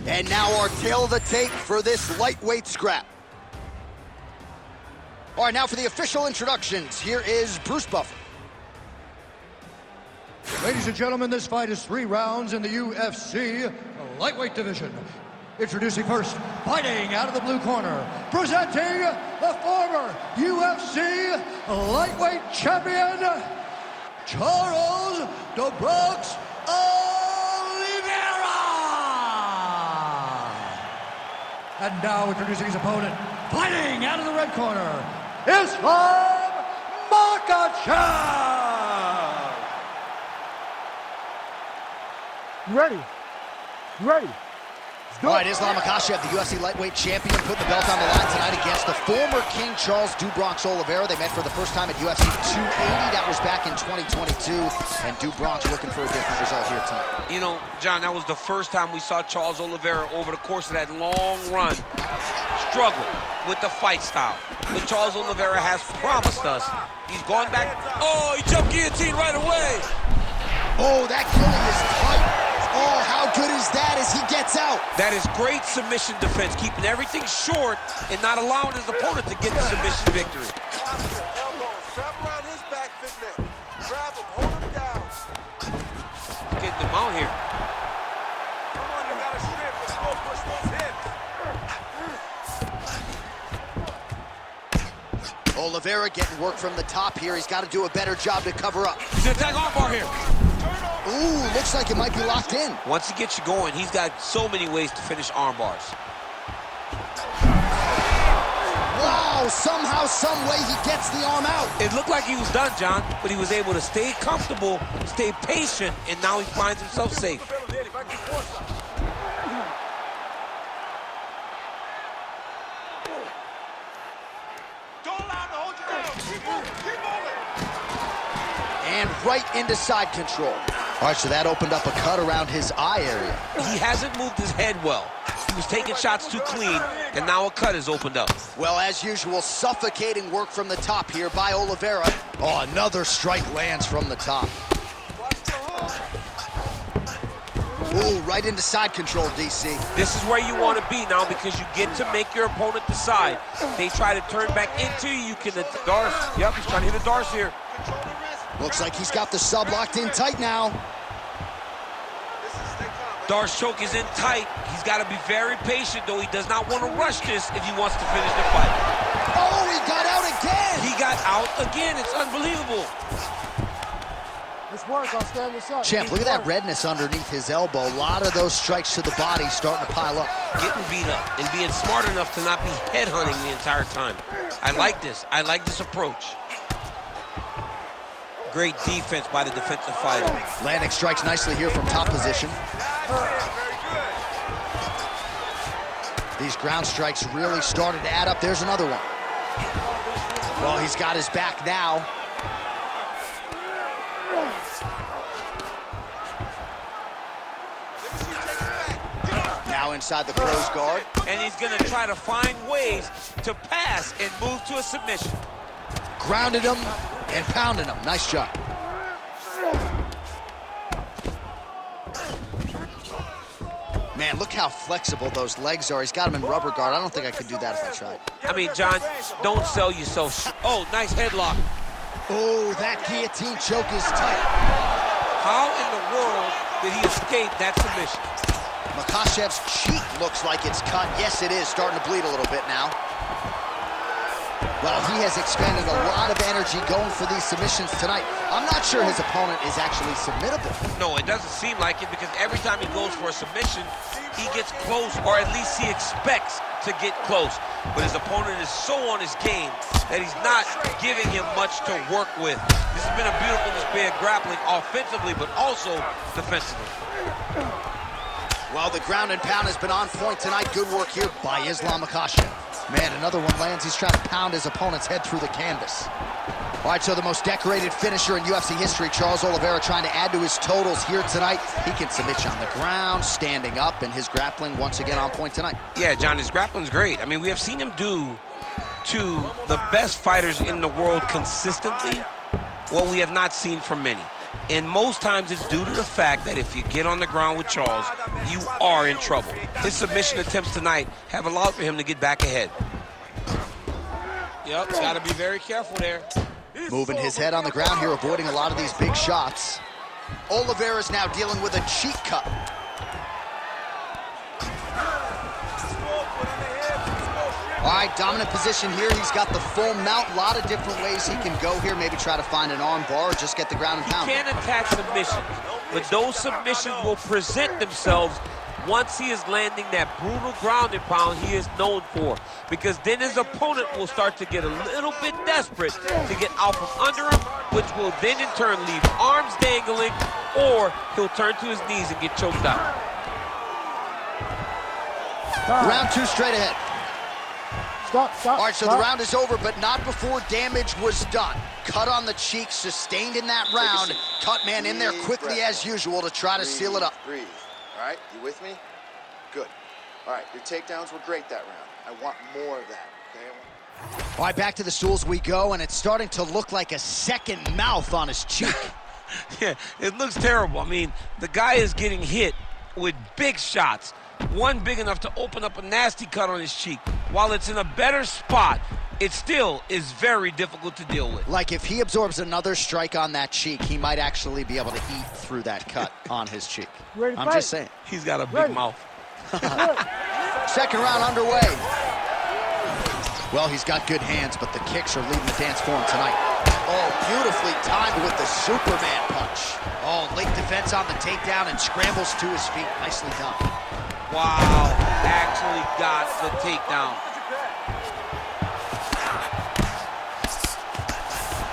And now our tail of the tape for this lightweight scrap. All right, now for the official introductions. Here is Bruce Buffer. Ladies and gentlemen, this fight is 3 rounds in the UFC lightweight division. Introducing first, fighting out of the blue corner, presenting the former UFC lightweight champion, Charles "The Bronx" Oliveira! And now introducing his opponent, fighting out of the red corner, Islam Makhachev! Ready. Ready. All right, Islam Makhachev, the UFC lightweight champion, put the belt on the line tonight against the former King Charles "Du Bronx" Oliveira. They met for the first time at UFC 280. That was back in 2022. And Du Bronx looking for a different result here tonight. You know, John, that was the first time we saw Charles Oliveira over the course of that long run struggle with the fight style. But Charles Oliveira has promised us. He's gone back. Oh, he jumped guillotine right away. Oh, that killing is tight. Oh, how good is that as he gets out? That is great submission defense, keeping everything short and not allowing his opponent to get the submission victory. Strap around his back, big man. Grab him, hold him down. Getting him out here. Come on, you gotta strip. Let's go push those hips. Oliveira getting work from the top here. He's got to do a better job to cover up. He's gonna tag armbar here. Ooh, looks like it might be locked in. Once he gets you going, he's got so many ways to finish arm bars. Wow, somehow, some way he gets the arm out. It looked like he was done, John, but he was able to stay comfortable, stay patient, and now he finds himself safe. Don't allow him to hold you down. Keep moving, keep moving. And right into side control. All right, so that opened up a cut around his eye area. He hasn't moved his head well. He was taking shots too clean, and now a cut has opened up. Well, as usual, suffocating work from the top here by Oliveira. Oh, another strike lands from the top. Ooh, right into side control, DC. This is where you want to be now because you get to make your opponent decide. They try to turn back into you. You can Darce. Yep, he's trying to hit a Darce here. Looks like he's got the sub locked in tight now. Darce choke is in tight. He's got to be very patient, though. He does not want to rush this if he wants to finish the fight. Oh, he got out again! He got out again. It's unbelievable. This work, I'll stand this up. Champ, look at that redness underneath his elbow. A lot of those strikes to the body starting to pile up. Getting beat up and being smart enough to not be headhunting the entire time. I like this. I like this approach. Great defense by the defensive fighter. Landing strikes nicely here from top position. These ground strikes really started to add up. There's another one. Well, he's got his back now. Now inside the closed guard. And he's going to try to find ways to pass and move to a submission. Grounded him and pounded him. Nice job. Man, look how flexible those legs are. He's got him in rubber guard. I don't think I could do that if I tried. I mean, John, don't sell yourself. Oh, nice headlock. Oh, that guillotine choke is tight. How in the world did he escape that submission? Makhachev's cheek looks like it's cut. Yes, it is. Starting to bleed a little bit now. Well, he has expended a lot of energy going for these submissions tonight. I'm not sure his opponent is actually submittable. No, it doesn't seem like it because every time he goes for a submission, he gets close, or at least he expects to get close. But his opponent is so on his game that he's not giving him much to work with. This has been a beautiful display of grappling offensively, but also defensively. Well, the ground and pound has been on point tonight. Good work here by Islam Makhachev. Man, another one lands. He's trying to pound his opponent's head through the canvas. All right, so the most decorated finisher in UFC history, Charles Oliveira, trying to add to his totals here tonight. He can submit you on the ground, standing up, and his grappling once again on point tonight. Yeah, John, his grappling's great. I mean, we have seen him do to the best fighters in the world consistently what we have not seen from many. And most times it's due to the fact that if you get on the ground with Charles, you are in trouble. His submission attempts tonight have allowed for him to get back ahead. Yep, got to be very careful there. Moving his head on the ground here, avoiding a lot of these big shots. Oliveira's now dealing with a cheek cut. All right, dominant position here. He's got the full mount. A lot of different ways he can go here. Maybe try to find an arm bar or just get the ground and pound. He can attack submissions, but those submissions will present themselves once he is landing that brutal ground and pound he is known for. Because then his opponent will start to get a little bit desperate to get out from under him, which will then in turn leave arms dangling, or he'll turn to his knees and get choked out. Round 2 straight ahead. Stop. All right, so the round is over, but not before damage was done. Cut on the cheek, sustained in that round. Cut man in there quickly as usual to try to seal it up. Breathe. All right, you with me? Good. All right, your takedowns were great that round. I want more of that, okay? All right, back to the stools we go, and it's starting to look like a second mouth on his cheek. Yeah, it looks terrible. I mean, the guy is getting hit with big shots. One big enough to open up a nasty cut on his cheek. While it's in a better spot, it still is very difficult to deal with. Like if he absorbs another strike on that cheek, he might actually be able to eat through that cut on his cheek. Ready to I'm fight? just saying. He's got a big mouth. Second round underway. Well, he's got good hands, but the kicks are leading the dance for him tonight. Oh, beautifully timed with the Superman punch. Oh, late defense on the takedown and scrambles to his feet. Nicely done. Wow, actually got the takedown.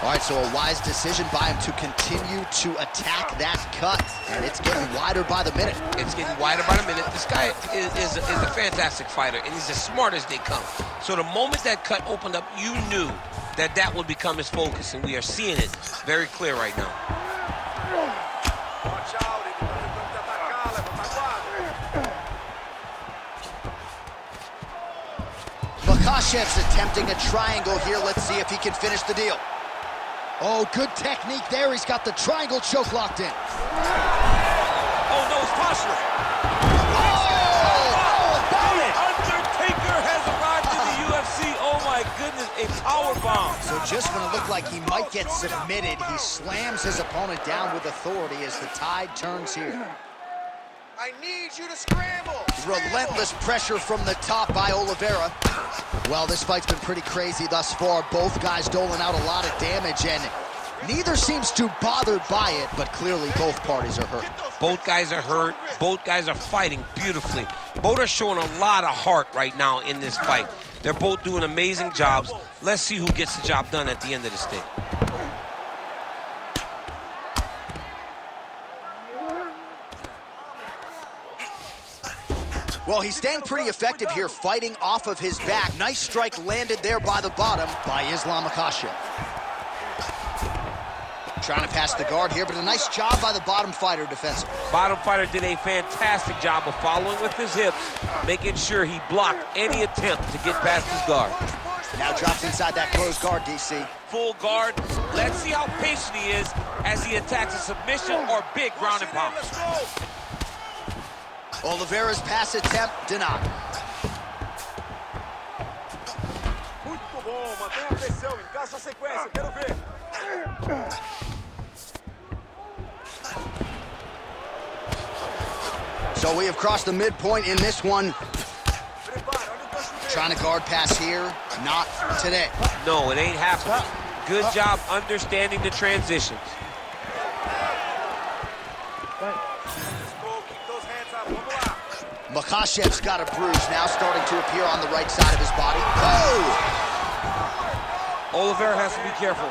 All right, so a wise decision by him to continue to attack that cut, and it's getting wider by the minute. It's getting wider by the minute. This guy is a fantastic fighter, and he's as smart as they come. So the moment that cut opened up, you knew that that would become his focus, and we are seeing it very clear right now. Makhachev's attempting a triangle here. Let's see if he can finish the deal. Oh, good technique there. He's got the triangle choke locked in. Oh, no, it's posturing. Oh, about it. Undertaker has arrived to the UFC. Oh, my goodness, a power bomb. So just when it looked like he might get submitted, he slams his opponent down with authority as the tide turns here. I need you to scramble. Relentless pressure from the top by Oliveira. Well, this fight's been pretty crazy thus far. Both guys doling out a lot of damage, and neither seems too bothered by it, but clearly both parties are hurt. Both guys are hurt. Both guys are fighting beautifully. Both are showing a lot of heart right now in this fight. They're both doing amazing jobs. Let's see who gets the job done at the end of this thing. Well, he's staying pretty effective here, fighting off of his back. Nice strike landed there by the bottom by Makhachev. Trying to pass the guard here, but a nice job by the bottom fighter defensively. Bottom fighter did a fantastic job of following with his hips, making sure he blocked any attempt to get past his guard. Now drops inside that closed guard, DC. Full guard. Let's see how patient he is as he attacks a submission or big ground and pound. Oliveira's pass attempt denied. Muito bom, mantenha a pressão, encaixa a sequência, quero ver. So we have crossed the midpoint in this one. Trying to guard pass here, not today. No, it ain't happening. Good job understanding the transitions. Makhachev's got a bruise now starting to appear on the right side of his body. Oh! Oliveira has to be careful.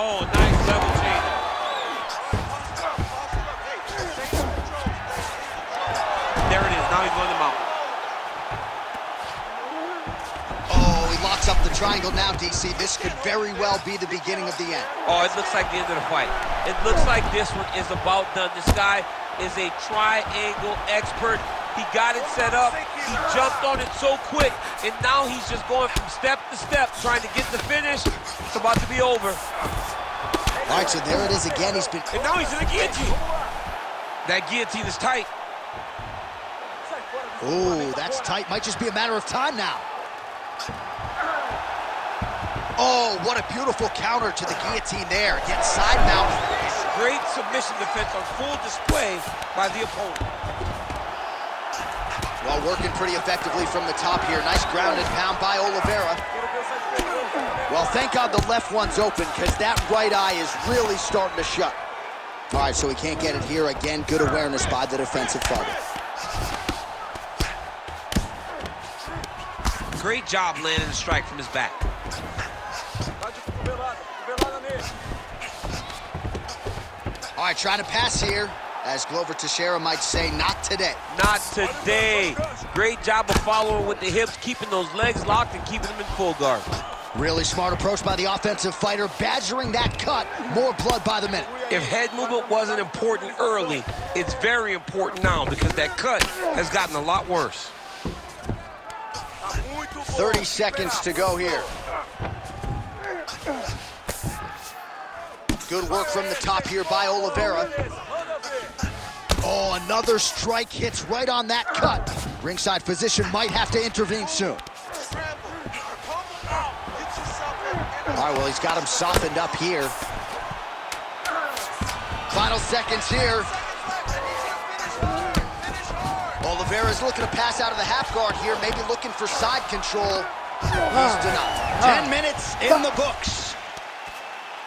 Oh, nice level change. There it is. Now he's going to mount. Oh, he locks up the triangle now, DC. This could very well be the beginning of the end. Oh, it looks like the end of the fight. It looks like this one is about done. This guy is a triangle expert. He got it set up. He jumped on it so quick, and now he's just going from step to step, trying to get the finish. It's about to be over. All right, so there it is again. And now he's in the guillotine. That guillotine is tight. Ooh, that's tight. Might just be a matter of time now. Oh, what a beautiful counter to the guillotine there. Gets side mounted. Great submission defense on full display by the opponent. Well, working pretty effectively from the top here. Nice ground and pound by Oliveira. Well, thank God the left one's open, because that right eye is really starting to shut. All right, so he can't get it here. Again, good awareness by the defensive fighter. Great job landing a strike from his back. All right, trying to pass here. As Glover Teixeira might say, not today. Not today. Great job of following with the hips, keeping those legs locked and keeping them in full guard. Really smart approach by the offensive fighter, badgering that cut. More blood by the minute. If head movement wasn't important early, it's very important now because that cut has gotten a lot worse. 30 seconds to go here. Good work from the top here by Oliveira. Oh, another strike hits right on that cut. Ringside physician might have to intervene soon. All right, well, he's got him softened up here. Final seconds here. Oliveira's looking to pass out of the half guard here, maybe looking for side control. He's denied. 10 minutes in the books.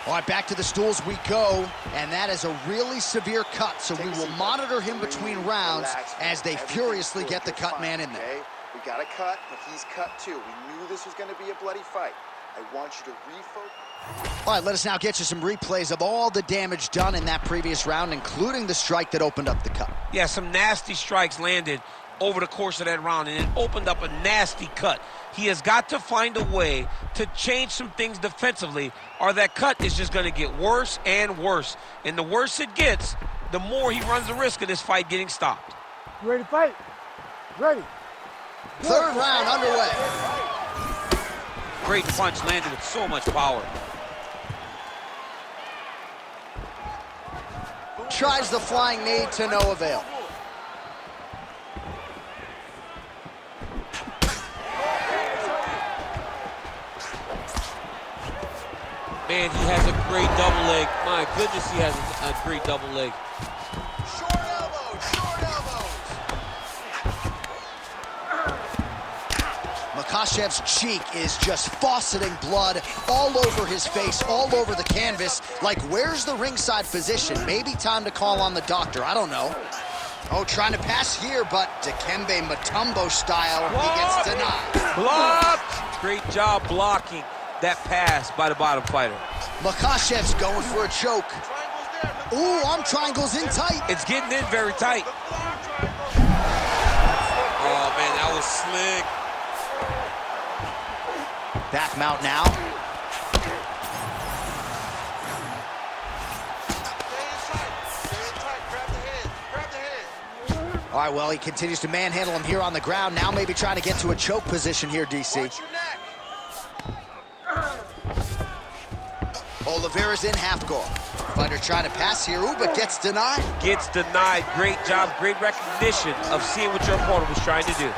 All right, back to the stools we go, and that is a really severe cut, so we will monitor him between rounds as they furiously get the cut man in there. We got a cut, but he's cut too. We knew this was going to be a bloody fight. I want you to refocus. All right, let us now get you some replays of all the damage done in that previous round, including the strike that opened up the cut. Yeah, some nasty strikes landed over the course of that round, and it opened up a nasty cut. He has got to find a way to change some things defensively, or that cut is just going to get worse and worse. And the worse it gets, the more he runs the risk of this fight getting stopped. You ready to fight? Ready. Third round underway. Great punch landed with so much power. Tries the flying knee to no avail. Man, he has a great double leg. My goodness, he has a great double leg. Short elbows, short elbows. Makhachev's cheek is just fauceting blood all over his face, all over the canvas. Like, where's the ringside physician? Maybe time to call on the doctor. I don't know. Oh, trying to pass here, but Dikembe Mutombo style, he gets denied. Blocked! Great job blocking that pass by the bottom fighter. Makhachev's going for a choke. Ooh, arm triangles in tight. It's getting in very tight. Oh, man, that was slick. Back mount now. All right, well, he continues to manhandle him here on the ground. Now maybe trying to get to a choke position here, DC. Oliveira's in half guard. Fighter trying to pass here, ooh, but gets denied. Gets denied. Great job, great recognition of seeing what your opponent was trying to do.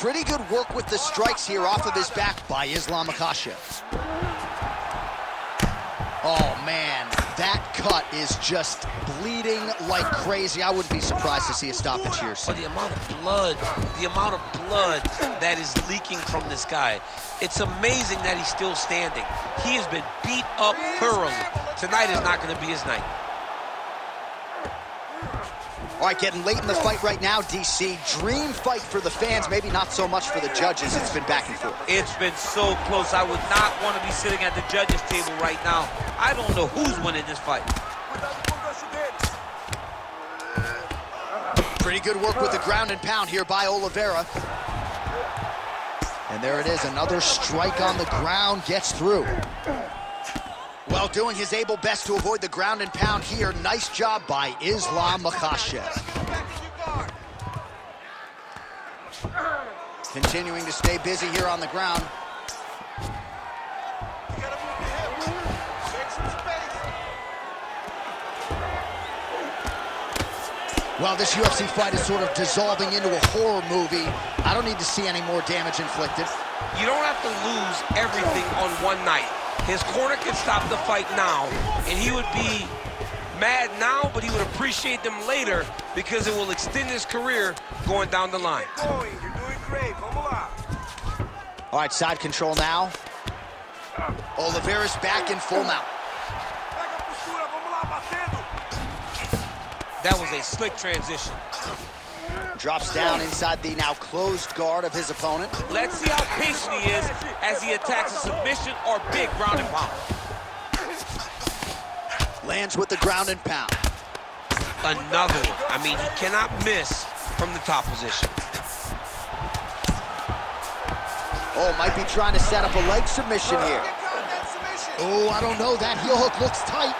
Pretty good work with the strikes here off of his back by Islam Makhachev. Oh, man, that cut is just bleeding like crazy. I wouldn't be surprised to see a stoppage here. But the amount of blood that is leaking from this guy, it's amazing that he's still standing. He has been beat up thoroughly. Tonight is not going to be his night. All right, getting late in the fight right now, DC. Dream fight for the fans, maybe not so much for the judges. It's been back and forth. It's been so close. I would not want to be sitting at the judges' table right now. I don't know who's winning this fight. Pretty good work with the ground and pound here by Oliveira. And there it is, another strike on the ground gets through. Well, Well, doing his able best to avoid the ground and pound here. Nice job by Islam Makhachev. Continuing to stay busy here on the ground. Well, this UFC fight is sort of dissolving into a horror movie. I don't need to see any more damage inflicted. You don't have to lose everything on one night. His corner can stop the fight now, and he would be mad now, but he would appreciate them later because it will extend his career going down the line. You're doing great. All right, side control now. Oliveira's back in full mount. That was a slick transition. Drops down inside the now closed guard of his opponent. Let's see how patient he is as he attacks a submission or big ground and pound. Lands with the ground and pound. Another one. I mean, he cannot miss from the top position. Oh, might be trying to set up a leg submission here. Oh, I don't know. That heel hook looks tight.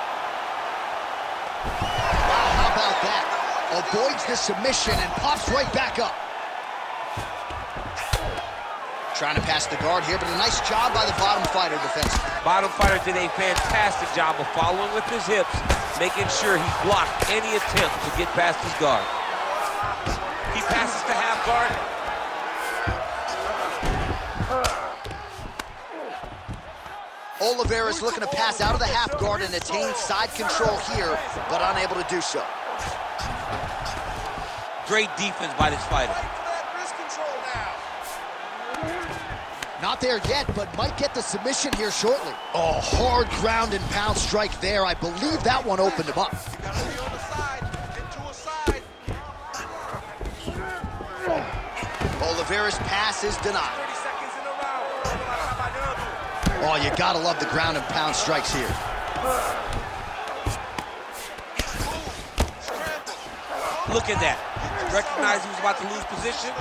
Wow, how about that? Avoids the submission and pops right back up. Trying to pass the guard here, but a nice job by the bottom fighter defensively. Bottom fighter did a fantastic job of following with his hips, making sure he blocked any attempt to get past his guard. He passes to half guard. Oliveira's looking to pass out of the half guard and attain side control here, but unable to do so. Great defense by this fighter. Not there yet, but might get the submission here shortly. Oh, hard ground and pound strike there. I believe that one opened him up. Oliveira's pass is denied. Oh, you gotta love the ground and pound strikes here. Look at that. Recognized he was about to lose position.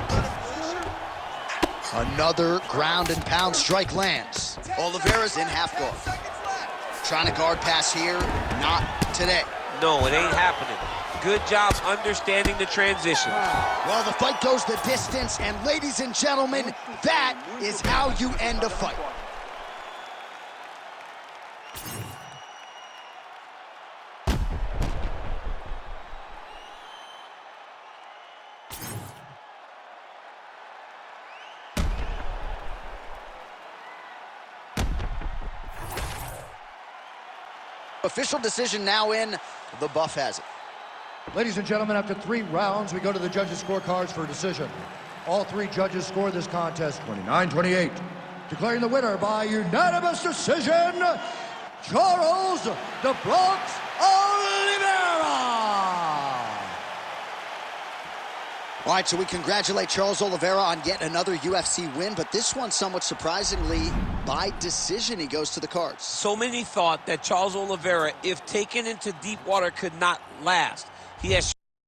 Another ground and pound strike lands. Oliveira's in half guard. Trying to guard pass here, not today. No, it ain't happening. Good job understanding the transition. Well, the fight goes the distance, and ladies and gentlemen, that is how you end a fight. Official decision now in. The buff has it. Ladies and gentlemen, after 3 rounds, we go to the judges' scorecards for a decision. All 3 judges scored this contest 29-28. Declaring the winner by unanimous decision, Charles "The Bronx" Oliveira! All right, so we congratulate Charles Oliveira on yet another UFC win, but this one, somewhat surprisingly, by decision, he goes to the cards. So many thought that Charles Oliveira, if taken into deep water, could not last. He has